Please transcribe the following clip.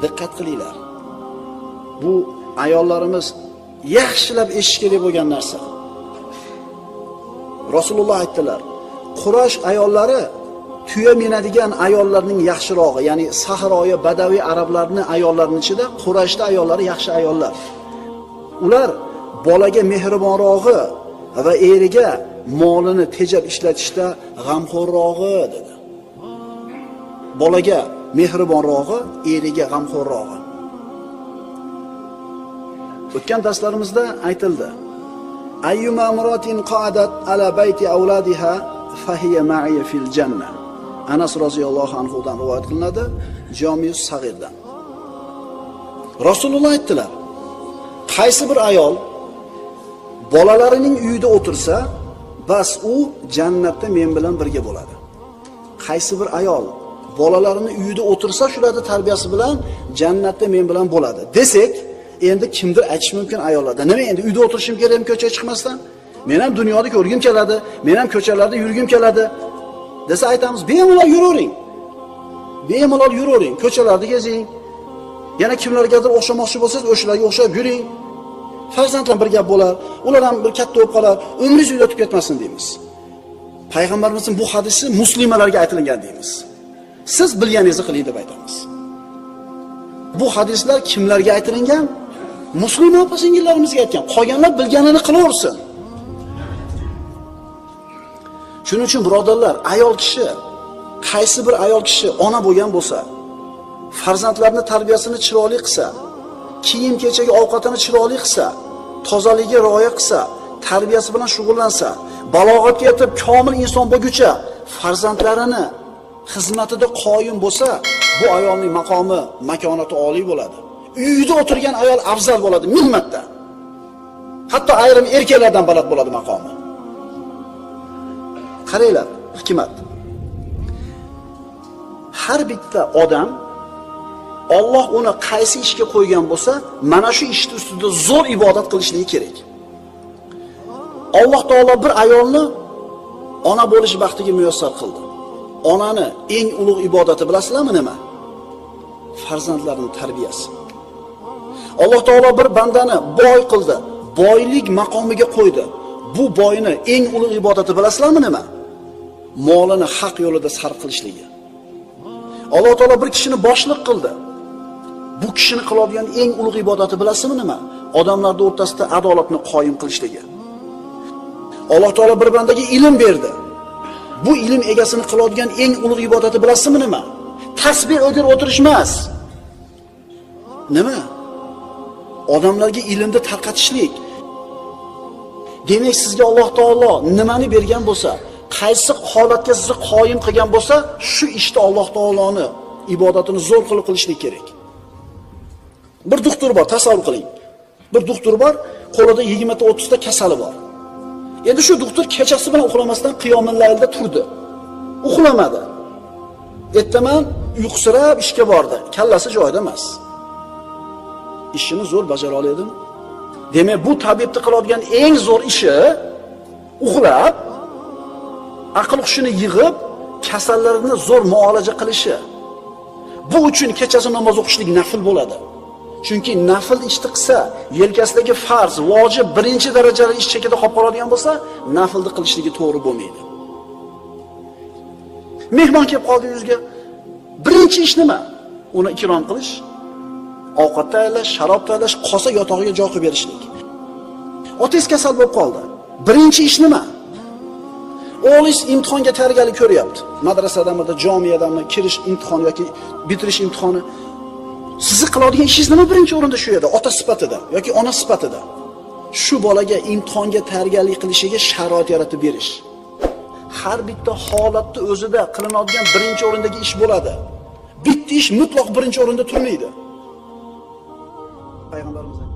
diqqat qilinglar. Bu ayollarimiz yaxshilab eshish kerak bo'lgan narsa. Rasululloh aytdilar, Quraysh ayollari tuya minadigan ayollarning yaxshirog'i, ya'ni sahroyi, badaviy arablarning ayollarining ichida Qurayshda ayollari yaxshi ayollar. Ular bolaga mehribonrog'i va eriga molini tejab ishlatishda g'amxo'rrog'i dedi. Bolaga mehribonrog'i, eriga g'amxo'rrog'i. O'tgan darslarimizda aytildi. Ayyuma imratin qa'adat ala bayti awladiha fahiya ma'iya fil janna. Anas roziyallohu anhu dan rivoyat qilinadi, Jami'us Sag'irdan. Rasululloh aytdilar, qaysi bir ayol bolalarining uyida o'tirsa, bas u jannatda men bilan birga bo'ladi. Qaysi bir ayol bolalarini uyida o'tirsa, shularning tarbiyasi bilan jannatda men bilan bo'ladi desak, endi kimdir aytish mumkin ayollarda, nima endi uyda o'tirishim kerakmi ko'chaga chiqmasdan? Men ham dunyoda ko'rgim keladi, men ham ko'chalarda yurgim keladi desa aytamiz, bemalol yuravering. Bemalol yuravering, ko'chalarda gezing. Yana kimlargadir o'xshamoqchi bo'lsangiz, o'shalarga o'xshab yuring. Farzandlar bir gap bo'lar, ular ham bir katta bo'lib qolar, umringiz uyda o'tib ketmasin deymiz. Payg'ambarimizning bu hadisi muslimalarga aytilgan deymiz. Siz bilganingizni qiling deb aytamiz. Bu hadislar kimlarga aytilgan? Musulmon opa-singillarimizga aytgan. Qolganlar bilganini qilaversin. Shuning uchun birodarlar, ayol kishi, qaysi bir ayol kishi ona bo'lgan bo'lsa, farzandlarini tarbiyasini chiroyli qilsa, kiyim-kechagi ovqatini chiroyli qilsa, tozaligiga rioya qilsa, tarbiyasi bilan shug'ullansa, balog'atga yetib komil inson bo'lguncha farzandlarini xizmatida qoyim bo'lsa, bu ayolning maqomi, makonati oliy bo'ladi. Uyida o'tirgan ayol afzal bo'ladi mehmatda. Hatto ayrim erkaklardan baland bo'ladi maqomi. Qaranglar, hikmat. Har bitta odam Alloh uni qaysi ishga qo'ygan bo'lsa, mana shu ishning ustida zo'r ibodat qilishligi kerak. Alloh taolo bir ayolni ona bo'lish baxtiga muyassar qildi. Onani eng ulug' ibodati bilasizlarmi nima? Farzandlarning tarbiyasi. Alloh taolo bir bandani boy qildi, boylik maqomiga qo'ydi. Bu boyni eng ulug' ibodati bilasizlarmi nima? Molini haq yo'lida sarf qilishligi. Alloh taolo bir kishini boshliq qildi. Bu kishini qiladigan eng ulug' ibodati bilasizmi nima? Odamlar o'rtasida adolatni qoyim qilishligi. Alloh taolo bir bandaga ilm berdi. Bu ilm egasini qiladigan eng ulug' ibodati bilasizmi nima? Tasbih o'g'ir o'tirish emas. Nima? Odamlarga ilmni tarqatishlik. Demak, sizga Alloh taolo nimani bergan bo'lsa, qaysi holatga sizni qoyim qilgan bo'lsa, shu ishda Alloh taoloni ibodatini zo'r qilib qilishlik kerak. Bir doktor bor, tasavvur qiling. Bir doktor bor, qo'lida 20 ta 30 ta kasali bor. Endi shu doktor kechasi bilan uxlamasdan qiyomul laylda turdi. Uxlamadi. Ertaman uyqusirab ishga bordi. Kallasi joyida emas. Ishini zo'r bajara oladimi? Demak, bu tabibni qiladigan eng zo'r ishi uxlab, aql hushini yig'ib, kasallarni zo'r muolaja qilishi. Bu uchun kechasi namoz o'qishlik nafl bo'ladi. Chunki nafl ishni qilsa, yelkasidagi farz, vojib birinchi darajali ish chekida qolib qoladigan bo'lsa, naflni qilishligi to'g'ri bo'lmaydi. Mehmon kelib qoldi yuzga. Birinchi ish nima? Uni ikrom qilish, ovqat tayyorlash, sharob tayyorlash, qolsa yotog'iga joy qo'yib berishlik. Otangiz kasal bo'lib qoldi. Birinchi ish nima? O'g'lingiz imtihonga tayyorgarlik ko'ryapti. Madrasadami, jamiyadanmi, kirish imtihoni yoki bitirish imtihoni. Sizni qiladigan ishingiz nima birinchi o'rinda shu edi, ota sifatida yoki ona sifatida. Shu bolaga imtihonga tayyorgarlik qilishiga sharoit yaratib berish. Har bitta holatda o'zida qilinadigan birinchi o'rindagi ish bo'ladi. Bitta ish mutlaq birinchi o'rinda turmaydi. Payg'ambarimiz